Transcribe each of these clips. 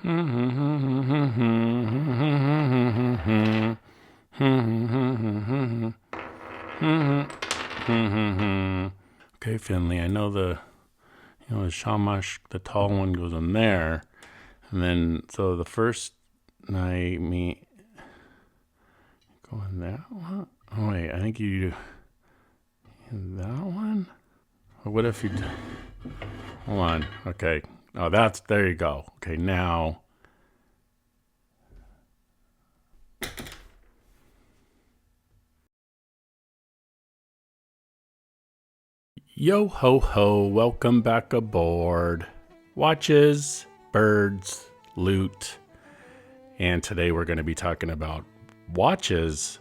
Okay, Finley, I know the Shamash, the tall one goes in there. And then, so the first night, go in that one? Oh, wait, I think you do in that one? Or what if you do, hold on, okay. Oh, there you go. Okay, now. Yo ho ho, welcome back aboard. Watches, birds, loot. And today we're going to be talking about watches.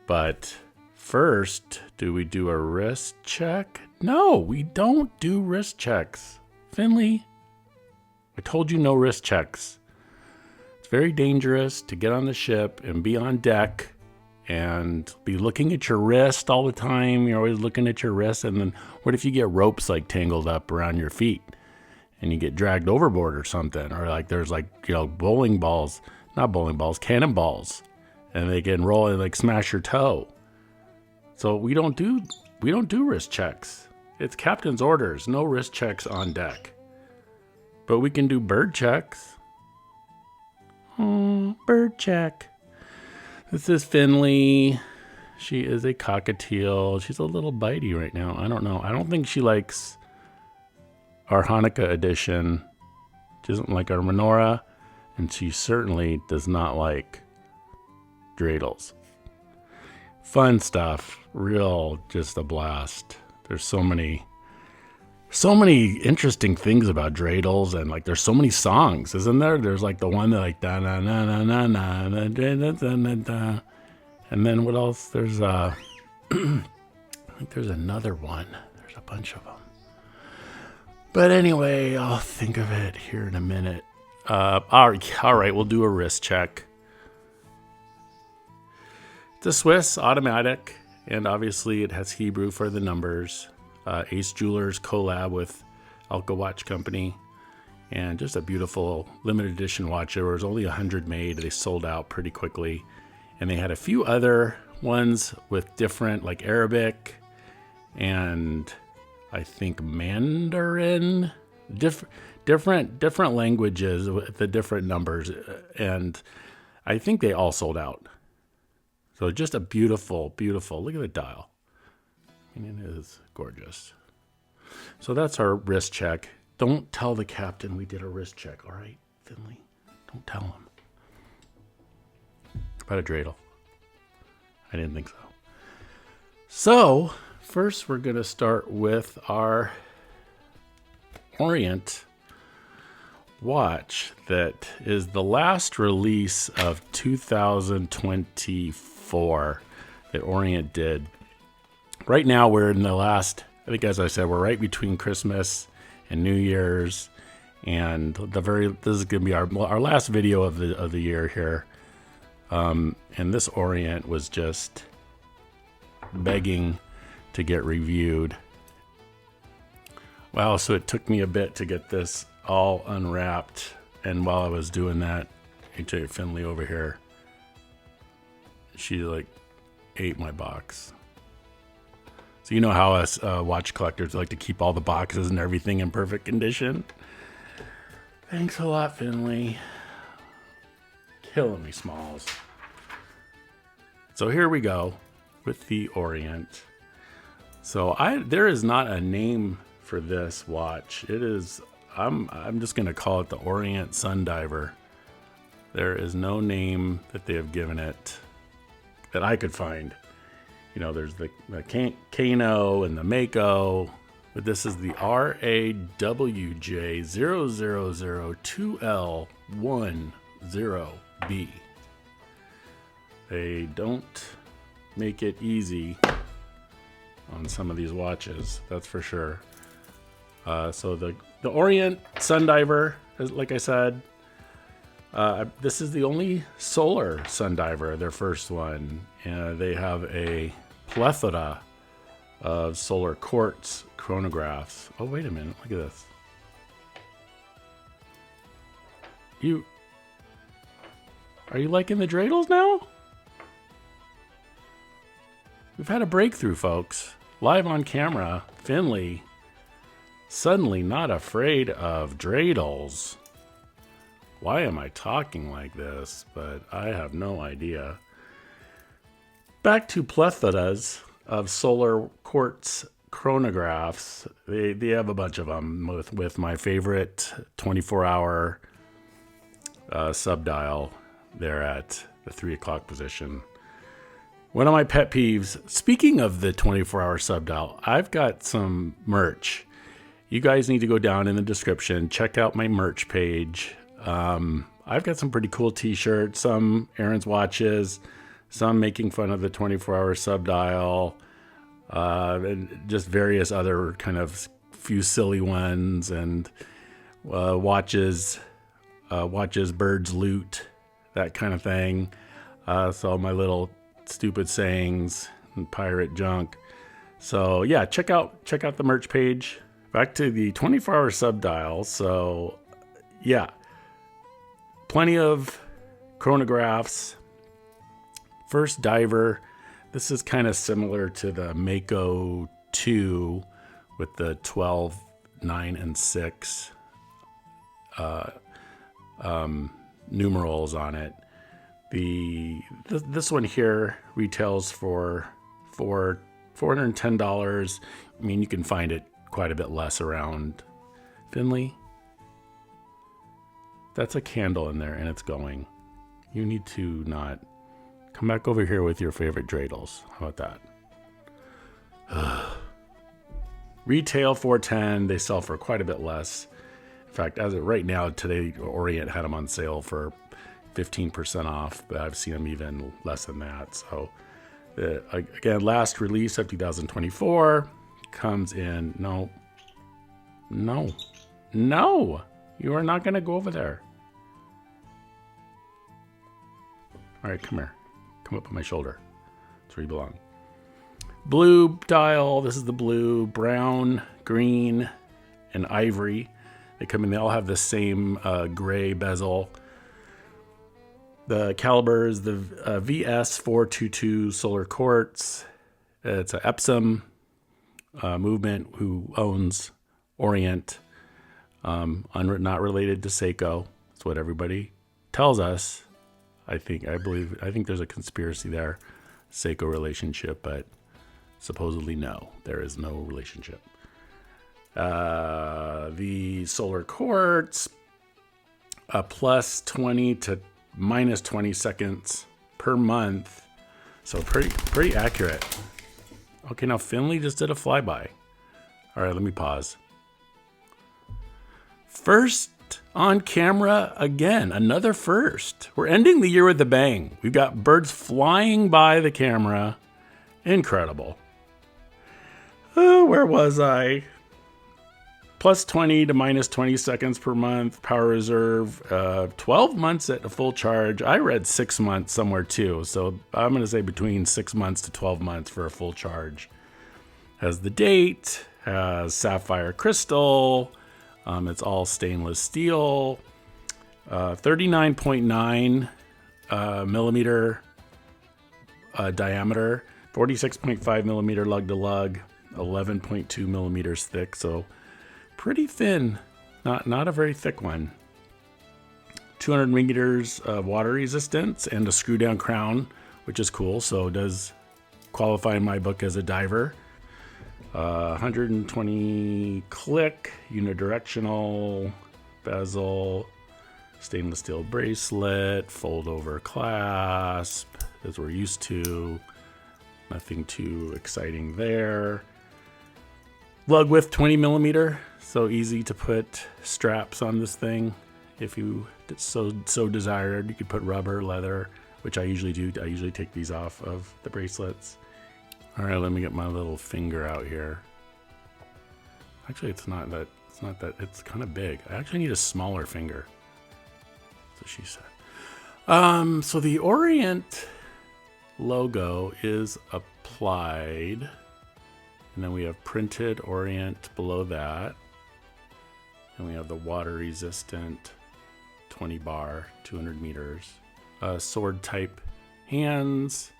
But first, do we do a wrist check? No, we don't do wrist checks. Finley, I told you no wrist checks. It's very dangerous to get on the ship and be on deck and be looking at your wrist all the time. You're always looking at your wrist. And then what if you get ropes like tangled up around your feet and you get dragged overboard or something? Or like there's bowling balls, not bowling balls, cannonballs, and they can roll and like smash your toe. So we don't do wrist checks. It's captain's orders, no wrist checks on deck. But we can do bird checks. Oh, bird check. This is Finley. She is a cockatiel. She's a little bitey right now. I don't know. I don't think she likes our Hanukkah edition. She doesn't like our menorah. And she certainly does not like dreidels. Fun stuff. Real, just a blast. There's so many interesting things about dreidels, and like there's so many songs, isn't there? There's like the one that like da na na na na na na da da da, and then what else? There's I think there's another one. There's a bunch of them. But anyway, I'll think of it here in a minute. All right, we'll do a wrist check. It's a Swiss automatic, and obviously it has Hebrew for the numbers. Ace Jewelers collab with Alka Watch Company, and just a beautiful limited edition watch. There was only 100 made. They sold out pretty quickly, and they had a few other ones with different, like Arabic and I think Mandarin, different languages with the different numbers, and I think they all sold out. So just a beautiful, look at the dial. I mean, it is gorgeous. So that's our wrist check. Don't tell the captain we did a wrist check, all right, Finley? Don't tell him. About a dreidel. I didn't think so. So, first we're going to start with our Orient watch that is the last release of 2024 that Orient did. Right now we're in the last, I think as I said, we're right between Christmas and New Year's, and this is going to be our last video of the year here. And this Orient was just begging to get reviewed. Wow, so it took me a bit to get this all unwrapped, and while I was doing that, AJ Finley over here, she like ate my box. So you know how us watch collectors like to keep all the boxes and everything in perfect condition. Thanks a lot, Finley. Killing me, Smalls. So here we go with the Orient. So there is not a name for this watch. It is, I'm just gonna call it the Orient Sundiver. There is no name that they have given it that I could find. You know, there's the Kano and the Mako, but this is the RA-WJ0002L10B. They don't make it easy on some of these watches, that's for sure. So the Orient Sundiver, like I said, this is the only solar Sundiver, their first one. They have a plethora of solar quartz chronographs. Oh, wait a minute, look at this. Are you liking the dreidels now? We've had a breakthrough, folks. Live on camera, Finley suddenly not afraid of dreidels. Why am I talking like this? But I have no idea. Back to plethoras of solar quartz chronographs. They have a bunch of them with my favorite 24-hour subdial there at the 3 o'clock position. One of my pet peeves, speaking of the 24-hour subdial, I've got some merch. You guys need to go down in the description, check out my merch page. I've got some pretty cool t-shirts, some Aaron's watches, some making fun of the 24-hour subdial, and just various other kind of few silly ones, and watches, birds loot, that kind of thing. So my little stupid sayings and pirate junk. So yeah, check out the merch page. Back to the 24-hour subdial. So yeah, plenty of chronographs. First diver. This is kind of similar to the Mako 2 with the 12, 9, and 6 numerals on it. This one here retails for $410. I mean, you can find it quite a bit less around. Finley, that's a candle in there and it's going. You need to not come back over here with your favorite dreidels. How about that? Retail $410. They sell for quite a bit less. In fact, as of right now, today Orient had them on sale for 15% off, but I've seen them even less than that. So again, last release of 2024 comes in. No, you are not going to go over there. All right, come here. Come up on my shoulder. That's where you belong. Blue dial. This is the blue, brown, green, and ivory. They come in. They all have the same gray bezel. The caliber is the VS422 solar quartz. It's an Epsom movement who owns Orient. Not related to Seiko. That's what everybody tells us. I think there's a conspiracy there, Seiko relationship, but supposedly no, there is no relationship. The solar quartz, plus 20 to minus 20 seconds per month, so pretty accurate. Okay, now Finley just did a flyby. All right, let me pause. First on camera again, another first. We're ending the year with a bang. We've got birds flying by the camera. Incredible. Oh, where was I? Plus 20 to minus 20 seconds per month, power reserve, 12 months at a full charge. I read 6 months somewhere too, so I'm going to say between 6 months to 12 months for a full charge. Has the date, has sapphire crystal, it's all stainless steel, 39.9 millimeter diameter, 46.5 millimeter lug to lug, 11.2 millimeters thick, so pretty thin, not a very thick one. 200 meters of water resistance and a screw down crown, which is cool, so it does qualify in my book as a diver. 120 click, unidirectional bezel, stainless steel bracelet, fold over clasp, as we're used to. Nothing too exciting there. Lug width 20 millimeter, so easy to put straps on this thing. If you so desired, you could put rubber, leather, which I usually do. I usually take these off of the bracelets. All right, let me get my little finger out here. Actually, it's not that, it's kind of big. I actually need a smaller finger. That's what she said. So the Orient logo is applied, and then we have printed Orient below that. And we have the water resistant 20 bar, 200 meters. Sword type hands.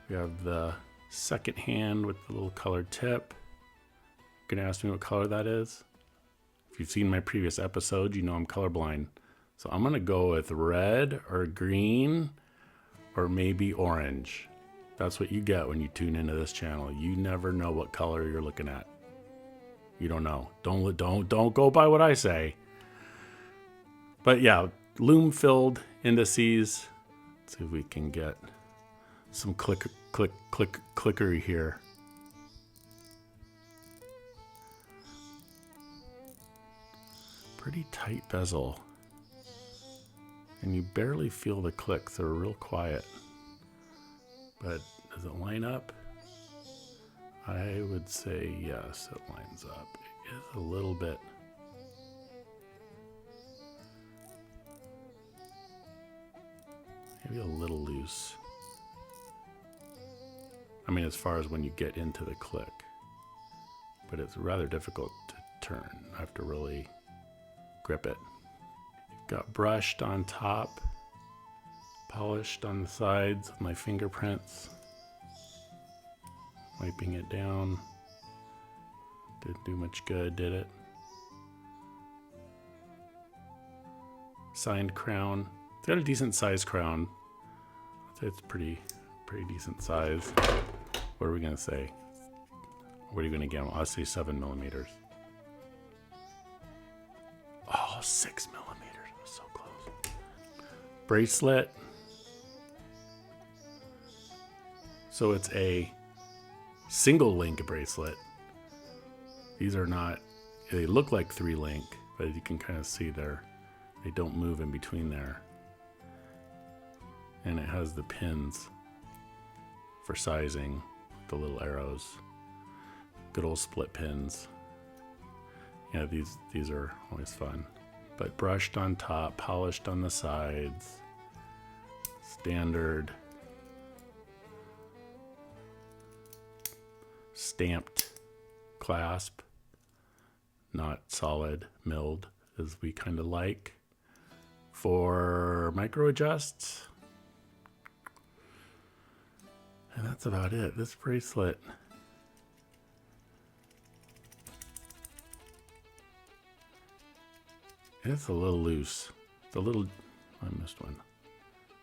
We have the second hand with the little colored tip. You're gonna ask me what color that is? If you've seen my previous episode, you know I'm colorblind. So I'm gonna go with red or green or maybe orange. That's what you get when you tune into this channel. You never know what color you're looking at. You don't know. Don't go by what I say. But yeah, loom filled indices. Let's see if we can get some clickery here. Pretty tight bezel. And you barely feel the clicks. They're real quiet. But does it line up? I would say yes, it lines up. It is a little bit. Maybe a little loose. I mean, as far as when you get into the click. But it's rather difficult to turn. I have to really grip it. Got brushed on top, polished on the sides with my fingerprints. Wiping it down. Didn't do much good, did it? Signed crown. It's got a decent size crown. I'd say it's pretty decent size. What are we gonna say? What are you gonna get? I'll say 7 millimeters. Oh, 6 millimeters. I was so close. Bracelet. So it's a single link bracelet. These are not, they look like 3-link, but you can kind of see they don't move in between there. And it has the pins for sizing, the little arrows, good old split pins. Yeah, these are always fun. But brushed on top, polished on the sides, standard. Stamped clasp, not solid milled as we kind of like. For micro adjusts, and that's about it. This bracelet, it's a little loose. It's a little, I missed one.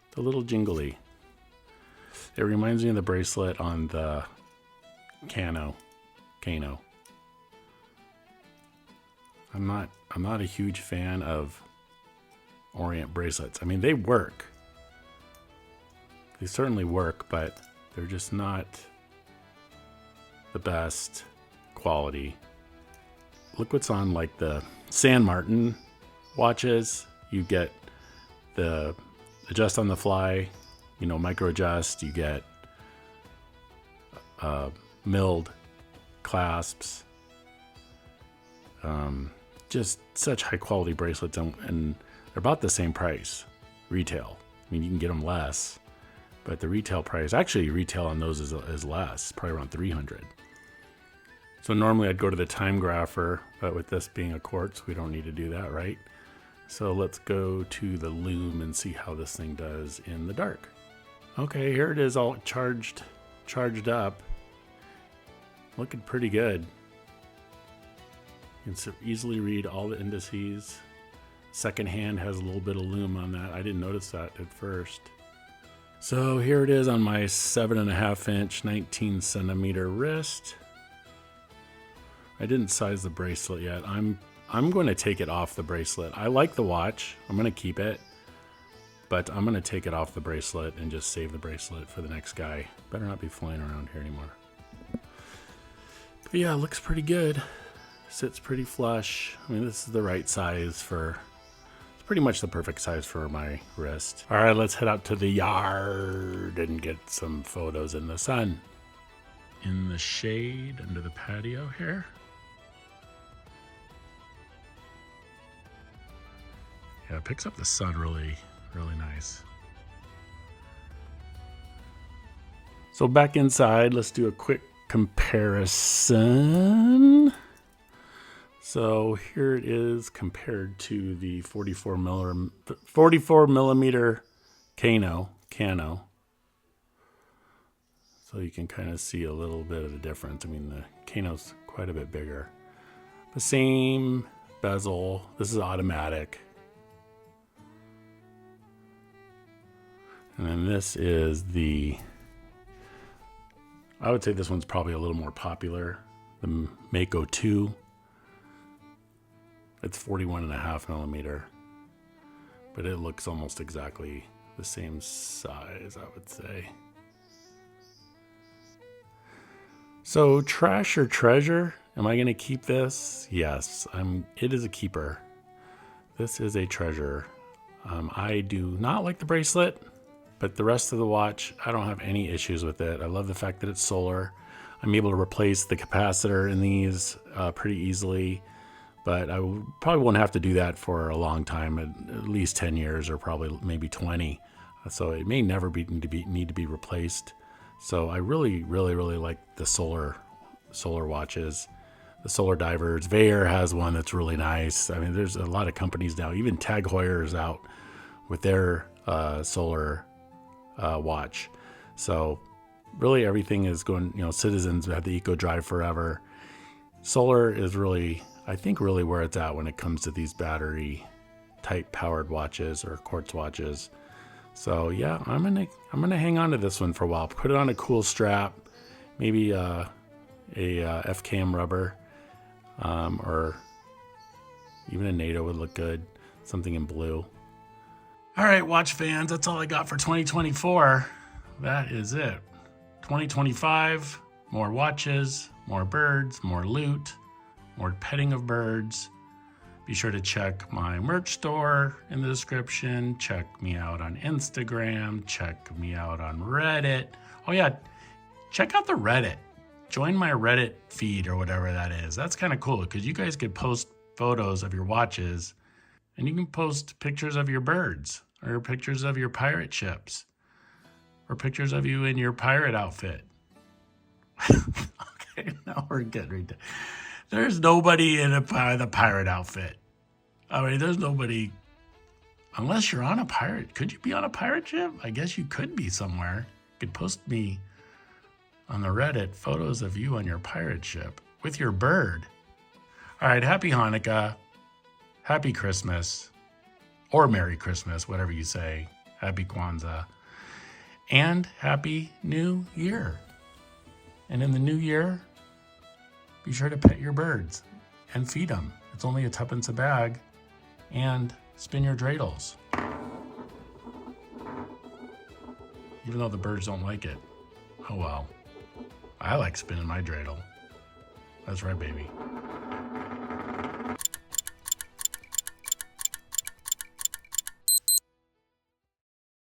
It's a little jingly. It reminds me of the bracelet on the Kano. I'm not a huge fan of Orient bracelets. I mean, they work. They certainly work, but they're just not the best quality. Look what's on like the San Martin watches. You get the adjust on the fly, you know, micro adjust. You get milled clasps, just such high quality bracelets, and they're about the same price retail. I mean, you can get them less, but the retail price, actually retail on those is less, probably around 300. So normally I'd go to the time grapher, but with this being a quartz, we don't need to do that, right? So let's go to the loom and see how this thing does in the dark. Okay, here it is, all charged up. Looking pretty good. You can easily read all the indices. Second hand has a little bit of loom on that. I didn't notice that at first. So here it is on my 7.5 inch, 19 centimeter wrist. I didn't size the bracelet yet. I'm going to take it off the bracelet. I like the watch. I'm going to keep it, but I'm going to take it off the bracelet and just save the bracelet for the next guy. Better not be flying around here anymore. But yeah, it looks pretty good. Sits pretty flush. I mean, this is the right size for, it's pretty much the perfect size for my wrist. All right, let's head out to the yard and get some photos in the sun. In the shade under the patio here. Yeah, it picks up the sun really, really nice. So back inside, let's do a quick comparison. So here it is compared to the 44 millimeter Cano. So you can kind of see a little bit of the difference. I mean, the Cano's quite a bit bigger. The same bezel. This is automatic. And then this is the, I would say this one's probably a little more popular. The Mako 2. It's 41.5 millimeter. But it looks almost exactly the same size, I would say. So, trash or treasure? Am I going to keep this? Yes, it is a keeper. This is a treasure. I do not like the bracelet, but the rest of the watch, I don't have any issues with it. I love the fact that it's solar. I'm able to replace the capacitor in these pretty easily, but I probably won't have to do that for a long time, at least 10 years or probably maybe 20. So it may never need to be replaced. So I really like the solar watches, the solar divers. Veyer has one that's really nice. I mean, there's a lot of companies now. Even Tag Heuer is out with their solar watch. So really everything is going, Citizens have the Eco Drive forever. Solar is really, I think, really where it's at when it comes to these battery type powered watches or quartz watches. So yeah, I'm gonna hang on to this one for a while. Put it on a cool strap, maybe a FKM rubber, or even a NATO would look good. Something in blue. All right, watch fans, that's all I got for 2024. That is it. 2025, more watches, more birds, more loot, more petting of birds. Be sure to check my merch store in the description. Check me out on Instagram. Check me out on Reddit. Oh yeah, check out the Reddit. Join my Reddit feed or whatever that is. That's kind of cool because you guys could post photos of your watches and you can post pictures of your birds or pictures of your pirate ships or pictures of you in your pirate outfit. Okay, now we're getting right there. There's nobody in the pirate outfit. I mean, there's nobody, unless you're on a pirate. Could you be on a pirate ship? I guess you could be somewhere. You could post me on the Reddit photos of you on your pirate ship with your bird. All right, happy Hanukkah, happy Christmas, or Merry Christmas, whatever you say. Happy Kwanzaa, and Happy New Year. And in the new year, be sure to pet your birds and feed them. It's only $0.02 a bag. And spin your dreidels. Even though the birds don't like it. Oh well. I like spinning my dreidel. That's right, baby.